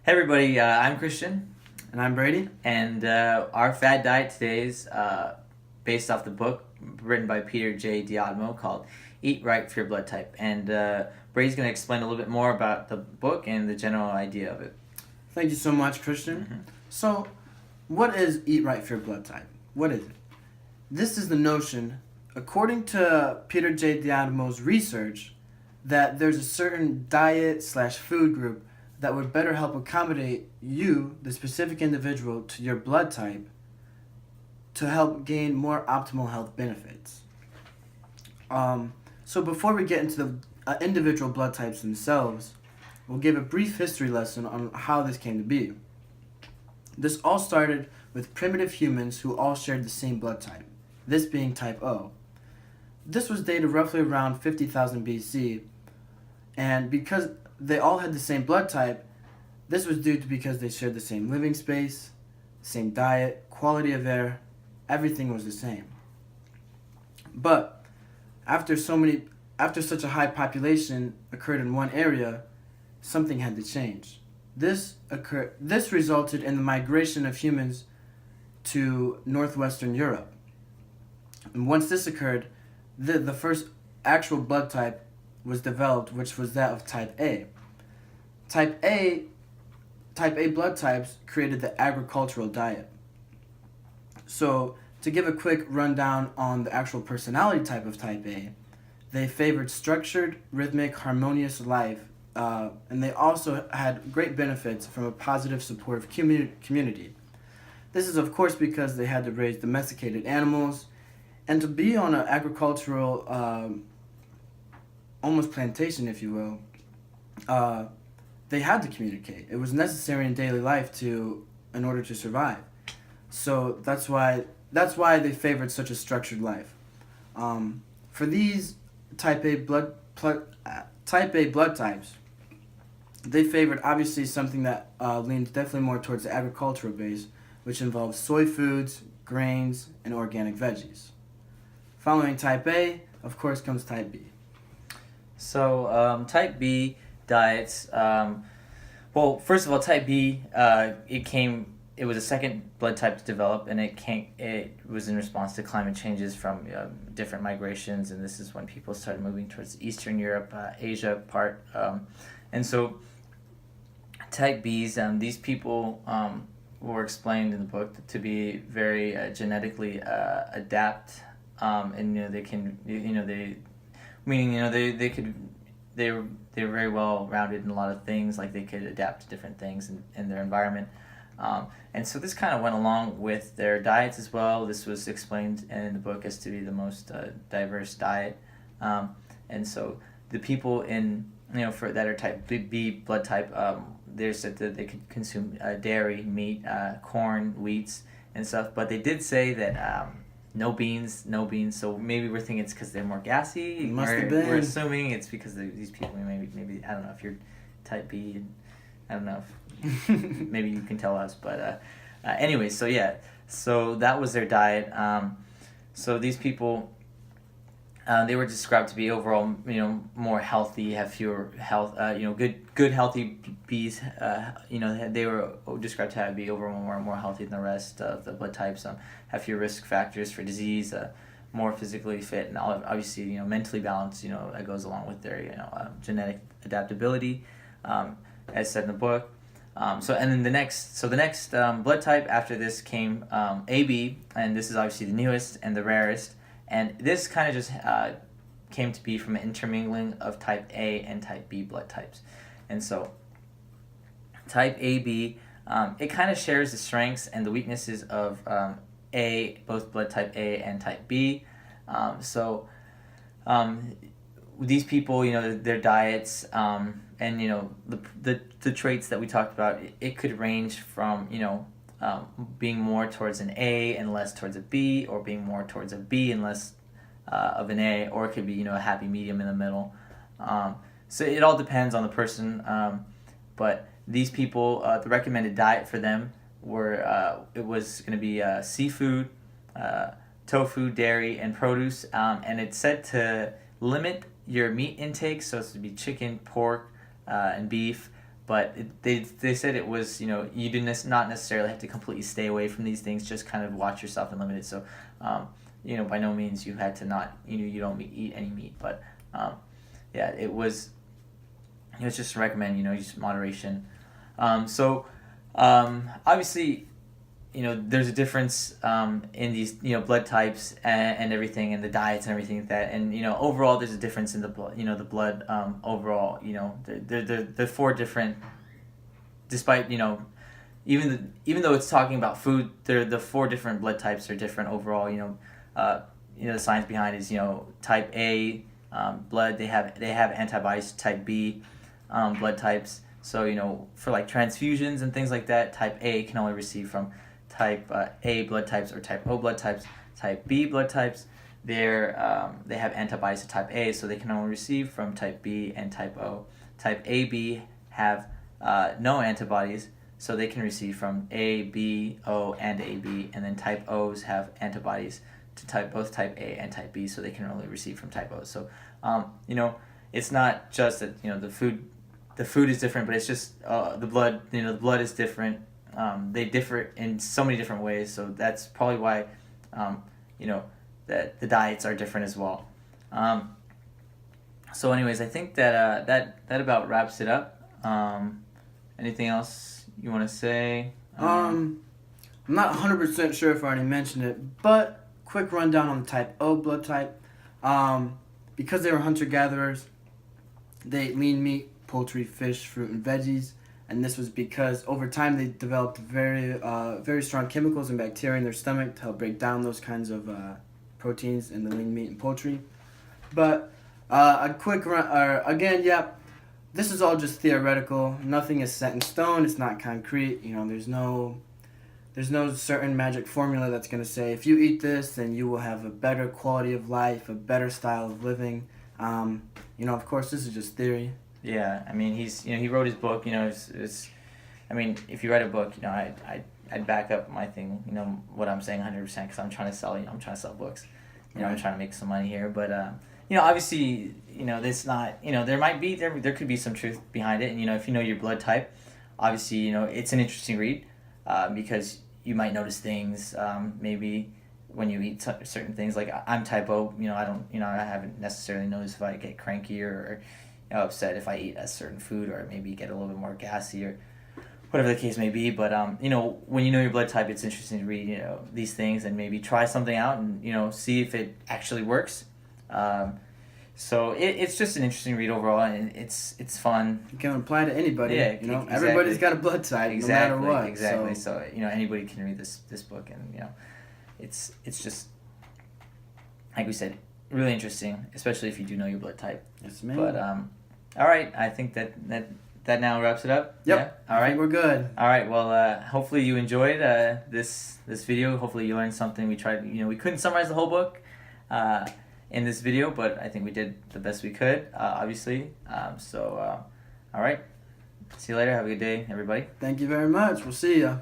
Hey everybody, I'm Christian, And I'm Brady. and our FAD diet today is based off the book written by Peter J. Diadmo called Eat Right for Your Blood Type. And Brady's going to explain a little bit more about the book and the general idea of it. Thank you so much, Christian. Mm-hmm. So, what is Eat Right for Your Blood Type? What is it? This is the notion, according to Peter J. Diadmo's research, that there's a certain diet/food group that would better help accommodate you, the specific individual, to your blood type to help gain more optimal health benefits. So before we get into the individual blood types themselves, we'll give a brief history lesson on how this came to be. This all started with primitive humans who all shared the same blood type, this being type O. This was dated roughly around 50,000 BC, and because they all had the same blood type, this was due to because they shared the same living space, same diet, quality of air, everything was the same. But after such a high population occurred in one area, something had to change. This resulted in the migration of humans to northwestern Europe. And once this occurred, the first actual blood type was developed, which was that of type A. Type A blood types created the agricultural diet. So, to give a quick rundown on the actual personality type of type A, they favored structured, rhythmic, harmonious life, and they also had great benefits from a positive, supportive community. This is, of course, because they had to raise domesticated animals, and to be on an agricultural, almost plantation, if you will, they had to communicate. It was necessary in daily life in order to survive. So that's why they favored such a structured life. For these type A blood types, they favored obviously something that leans definitely more towards the agricultural base, which involves soy foods, grains, and organic veggies. Following type A, of course, comes type B. So, type B diets, well, first of all, type B, it was a second blood type to develop, and it was in response to climate changes from different migrations, and this is when people started moving towards Eastern Europe, Asia part, and so type Bs, these people were explained in the book to be very genetically adapt, and they can, they were very well rounded in a lot of things, like they could adapt to different things in their environment. And so this kind of went along with their diets as well. This was explained in the book as to be the most diverse diet. And so the people that are type B blood type, they said that they could consume dairy, meat, corn, wheats, and stuff. But they did say that no beans. So maybe we're thinking it's because they're more gassy. Must have been. We're assuming it's because these people maybe I don't know if you're type B, and I don't know if maybe you can tell us, but anyway, so yeah, so that was their diet. So these people, they were described to be overall, more healthy, have fewer good healthy bees. They were described to be overall more healthy than the rest of the blood types. Have fewer risk factors for disease, more physically fit, and obviously, mentally balanced. That goes along with their, genetic adaptability, as said in the book. And then the next blood type after this came AB, and this is obviously the newest and the rarest. And this kind of just came to be from an intermingling of type A and type B blood types. And so type AB, it kind of shares the strengths and the weaknesses of both blood type A and type B. These people, their diets, and the traits that we talked about, it could range from being more towards an A and less towards a B, or being more towards a B and less of an A, or it could be a happy medium in the middle. So it all depends on the person. But these people, the recommended diet for them it was going to be seafood, tofu, dairy, and produce, and it's said to limit your meat intake, so it's to be chicken, pork, and beef, but they said it was, you didn't not necessarily have to completely stay away from these things, just kind of watch yourself and limit it. So by no means you had to not, you don't eat any meat, but yeah, it was just recommend, just moderation. Obviously, there's a difference in these, blood types and everything, and the diets and everything like that. And, overall, there's a difference in the blood, the blood overall, they're four different, despite, even though it's talking about food, the four different blood types are different overall, the science behind it is, type A blood, they have antibodies, type B blood types. So, for like transfusions and things like that, type A can only receive from type A blood types or type O blood types. Type B blood types, they have antibodies to type A, so they can only receive from type B and type O. Type AB have no antibodies, so they can receive from A, B, O, and AB. And then type O's have antibodies to both type A and type B, so they can only receive from type O. So, it's not just that the food is different, but it's just the blood. The blood is different. They differ in so many different ways, so that's probably why, that the diets are different as well. So, anyways, I think that that about wraps it up. Anything else you want to say? I'm not 100% sure if I already mentioned it, but quick rundown on the type O blood type. Because they were hunter-gatherers, they ate lean meat, poultry, fish, fruit, and veggies. And this was because over time they developed very strong chemicals and bacteria in their stomach to help break down those kinds of proteins in the lean meat and poultry. But a quick again, this is all just theoretical. Nothing is set in stone. It's not concrete. There's no certain magic formula that's going to say if you eat this, then you will have a better quality of life, a better style of living. Of course, this is just theory. Yeah, I mean, he wrote his book. I mean, if you write a book, I'd back up my thing. What I'm saying 100%, because I'm trying to sell. I'm trying to sell books. Right. I'm trying to make some money here. But obviously, it's not. There could be some truth behind it. And if you know your blood type, obviously, it's an interesting read, because you might notice things. Maybe when you eat certain things, like I'm type O. I haven't necessarily noticed if I get cranky or upset if I eat a certain food, or maybe get a little bit more gassy or whatever the case may be. But when you know your blood type, it's interesting to read these things and maybe try something out and see if it actually works. So it's just an interesting read overall, and it's fun. You can apply to anybody. Yeah, exactly. Everybody's got a blood type, exactly, no matter what. Exactly. So anybody can read this book, and it's just, like we said, really interesting, especially if you do know your blood type. Yes, ma'am. But all right, I think that now wraps it up. Yep. Yeah? All right. We're good. All right. Well, hopefully you enjoyed this video. Hopefully you learned something. We tried. We couldn't summarize the whole book in this video, but I think we did the best we could. Obviously. All right. See you later. Have a good day, everybody. Thank you very much. We'll see ya.